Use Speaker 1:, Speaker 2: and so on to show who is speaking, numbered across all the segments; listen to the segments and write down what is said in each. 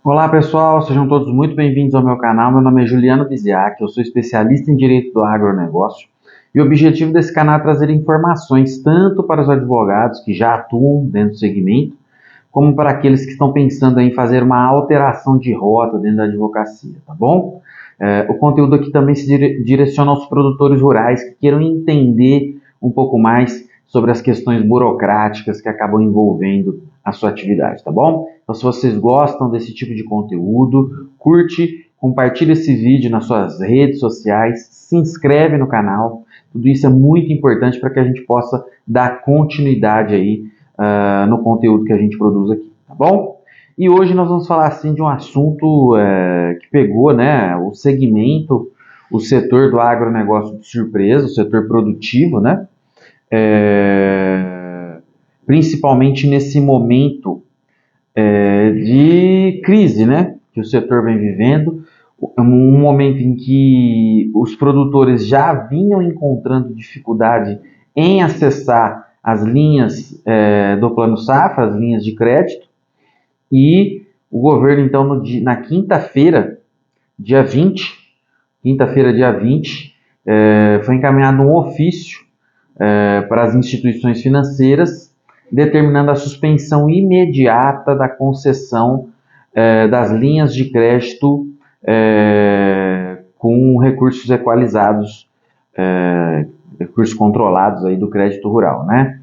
Speaker 1: Olá pessoal, sejam todos muito bem-vindos ao meu canal. Meu nome é Juliano Biziac, eu sou especialista em Direito do Agronegócio e o objetivo desse canal é trazer informações tanto para os advogados que já atuam dentro do segmento, como para aqueles que estão pensando em fazer uma alteração de rota dentro da advocacia, tá bom? O conteúdo aqui também se direciona aos produtores rurais que queiram entender um pouco mais sobre as questões burocráticas que acabam envolvendo a sua atividade, tá bom? Então, se vocês gostam desse tipo de conteúdo, curte, compartilha esse vídeo nas suas redes sociais, se inscreve no canal. Tudo isso é muito importante para que a gente possa dar continuidade aí no conteúdo que a gente produz aqui, tá bom? E hoje nós vamos falar assim de um assunto que pegou, né, o segmento, o setor do agronegócio de surpresa, o setor produtivo, né? Principalmente nesse momento de crise, né, que o setor vem vivendo, um momento em que os produtores já vinham encontrando dificuldade em acessar as linhas do Plano Safra, as linhas de crédito, e o governo, então, na quinta-feira, dia 20, foi encaminhado um ofício para as instituições financeiras, determinando a suspensão imediata da concessão das linhas de crédito com recursos equalizados, recursos controlados aí do crédito rural, né?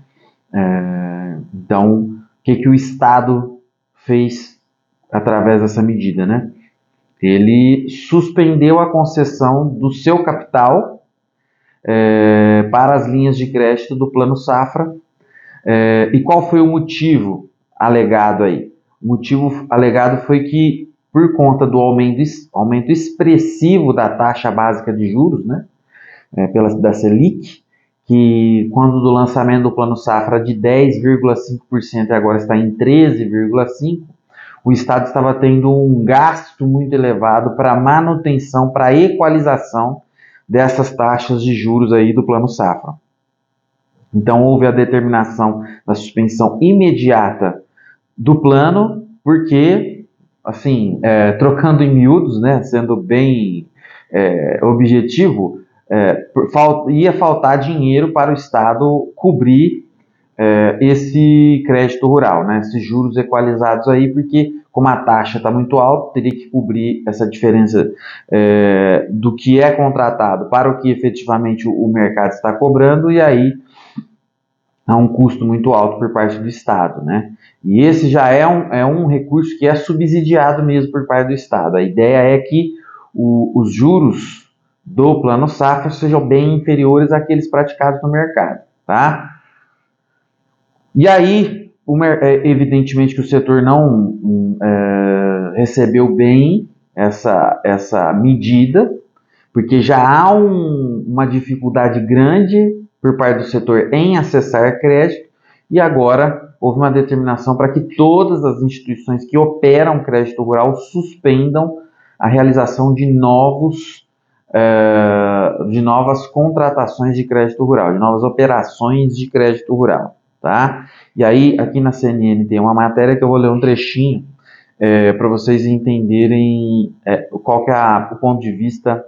Speaker 1: Então, o que o Estado fez através dessa medida, né? Ele suspendeu a concessão do seu capital para as linhas de crédito do Plano Safra. E qual foi o motivo alegado aí? O motivo alegado foi que, por conta do aumento expressivo da taxa básica de juros, né, da Selic, que quando do lançamento do Plano Safra de 10,5% e agora está em 13,5%, o Estado estava tendo um gasto muito elevado para manutenção, para equalização dessas taxas de juros aí do Plano Safra. Então houve a determinação da suspensão imediata do plano, porque, assim, trocando em miúdos, né, sendo bem objetivo, ia faltar dinheiro para o Estado cobrir esse crédito rural, né, esses juros equalizados aí, porque como a taxa está muito alta, teria que cobrir essa diferença do que é contratado para o que efetivamente o mercado está cobrando, e aí há um custo muito alto por parte do Estado, né? E esse já é um recurso que é subsidiado mesmo por parte do Estado. A ideia é que os juros do Plano Safra sejam bem inferiores àqueles praticados no mercado, tá? E aí, evidentemente que o setor não recebeu bem essa medida, porque já há uma dificuldade grande por parte do setor em acessar crédito, e agora houve uma determinação para que todas as instituições que operam crédito rural suspendam a realização de novas contratações de crédito rural, de novas operações de crédito rural, tá? E aí, aqui na CNN tem uma matéria que eu vou ler um trechinho para vocês entenderem qual que é o ponto de vista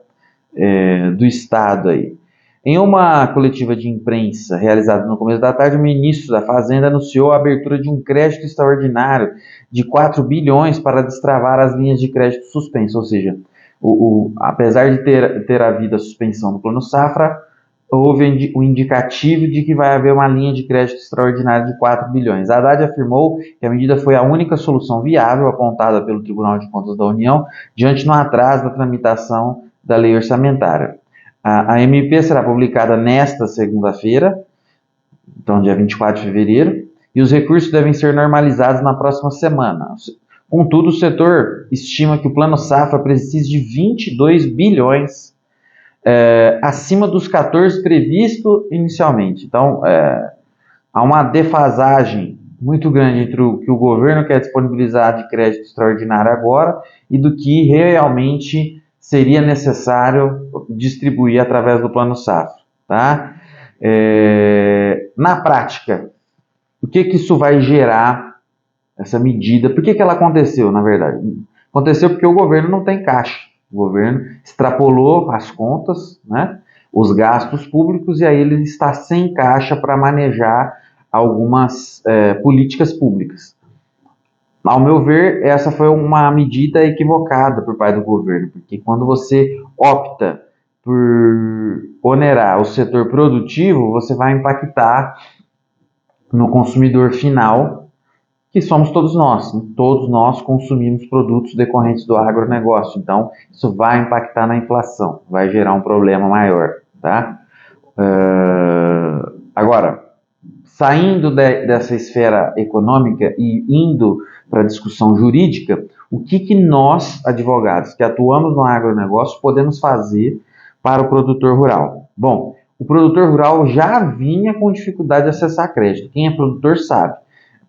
Speaker 1: do Estado aí. Em uma coletiva de imprensa realizada no começo da tarde, o ministro da Fazenda anunciou a abertura de um crédito extraordinário de 4 bilhões para destravar as linhas de crédito suspensas, ou seja, apesar de ter havido a suspensão do Plano Safra, houve um indicativo de que vai haver uma linha de crédito extraordinária de 4 bilhões. A Haddad afirmou que a medida foi a única solução viável apontada pelo Tribunal de Contas da União diante do atraso da tramitação da lei orçamentária. A MP será publicada nesta segunda-feira, então dia 24 de fevereiro, e os recursos devem ser normalizados na próxima semana. Contudo, o setor estima que o Plano Safra precisa de 22 bilhões acima dos 14 previsto inicialmente. Então, há uma defasagem muito grande entre o que o governo quer disponibilizar de crédito extraordinário agora e do que realmente seria necessário distribuir através do Plano Safra, tá? Na prática, o que isso vai gerar, essa medida? Por que ela aconteceu, na verdade? Aconteceu porque o governo não tem caixa. O governo extrapolou as contas, né, os gastos públicos, e aí ele está sem caixa para manejar algumas políticas públicas. Ao meu ver, essa foi uma medida equivocada por parte do governo, porque quando você opta por onerar o setor produtivo, você vai impactar no consumidor final, que somos todos nós. Né? Todos nós consumimos produtos decorrentes do agronegócio, então isso vai impactar na inflação, vai gerar um problema maior, tá? Agora, saindo dessa esfera econômica e indo para a discussão jurídica, o que nós, advogados que atuamos no agronegócio, podemos fazer para o produtor rural? Bom, o produtor rural já vinha com dificuldade de acessar crédito. Quem é produtor sabe.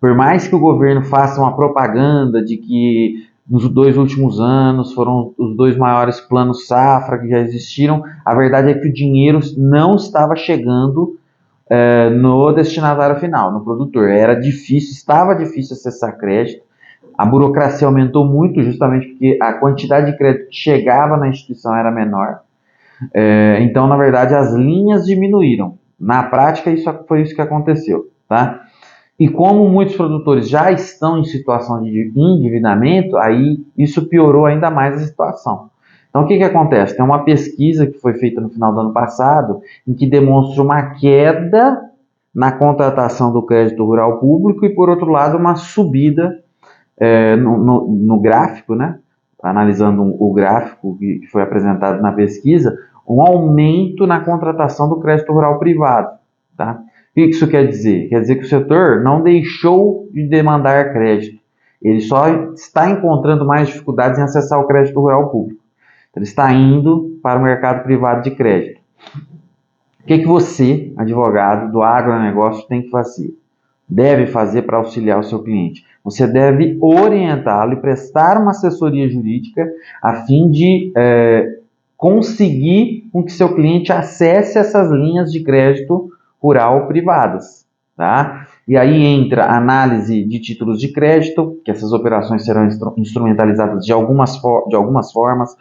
Speaker 1: Por mais que o governo faça uma propaganda de que nos 2 últimos anos foram os 2 maiores planos safra que já existiram, a verdade é que o dinheiro não estava chegando no destinatário final, no produtor. Era difícil, estava difícil acessar crédito. A burocracia aumentou muito justamente porque a quantidade de crédito que chegava na instituição era menor. Então, na verdade, as linhas diminuíram. Na prática, foi isso que aconteceu, tá? E como muitos produtores já estão em situação de endividamento, aí isso piorou ainda mais a situação. Então, o que acontece? Tem uma pesquisa que foi feita no final do ano passado, em que demonstra uma queda na contratação do crédito rural público e, por outro lado, uma subida no gráfico, né? Analisando o gráfico que foi apresentado na pesquisa, um aumento na contratação do crédito rural privado, tá? O que isso quer dizer? Quer dizer que o setor não deixou de demandar crédito, ele só está encontrando mais dificuldades em acessar o crédito rural público. Ele está indo para o mercado privado de crédito. O que você, advogado do agronegócio, tem que fazer? Deve fazer para auxiliar o seu cliente? Você deve orientá-lo e prestar uma assessoria jurídica a fim de conseguir com que seu cliente acesse essas linhas de crédito rural privadas, tá? E aí entra a análise de títulos de crédito, que essas operações serão instrumentalizadas de algumas formas.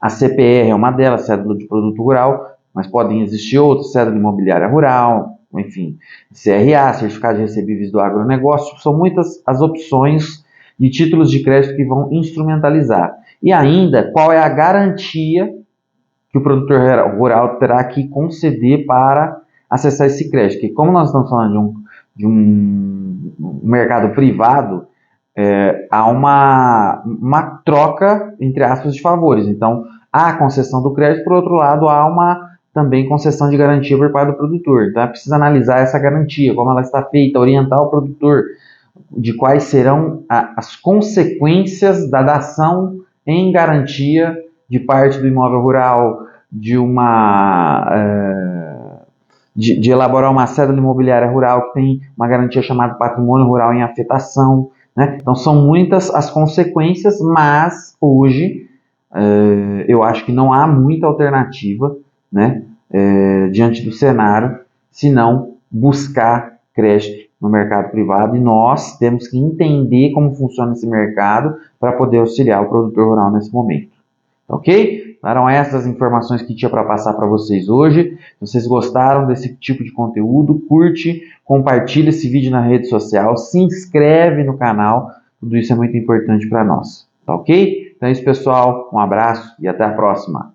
Speaker 1: A CPR é uma delas, Cédula de Produto Rural, mas podem existir outras, Cédula Imobiliária Rural, enfim, CRA, Certificado de Recebíveis do Agronegócio, são muitas as opções de títulos de crédito que vão instrumentalizar. E ainda, qual é a garantia que o produtor rural terá que conceder para acessar esse crédito? Porque como nós estamos falando de um mercado privado, há uma troca, entre aspas, de favores. Então, há a concessão do crédito, por outro lado, há uma também concessão de garantia por parte do produtor. Então, é preciso analisar essa garantia, como ela está feita, orientar o produtor de quais serão as consequências da dação em garantia de parte do imóvel rural, de elaborar uma cédula imobiliária rural que tem uma garantia chamada patrimônio rural em afetação, né? Então são muitas as consequências, mas hoje eu acho que não há muita alternativa, né, diante do cenário, senão buscar crédito no mercado privado, e nós temos que entender como funciona esse mercado para poder auxiliar o produtor rural nesse momento. Ok? Eram essas informações que tinha para passar para vocês hoje. Se vocês gostaram desse tipo de conteúdo, curte, compartilha esse vídeo na rede social, se inscreve no canal, tudo isso é muito importante para nós. Tá ok? Então é isso, pessoal. Um abraço e até a próxima.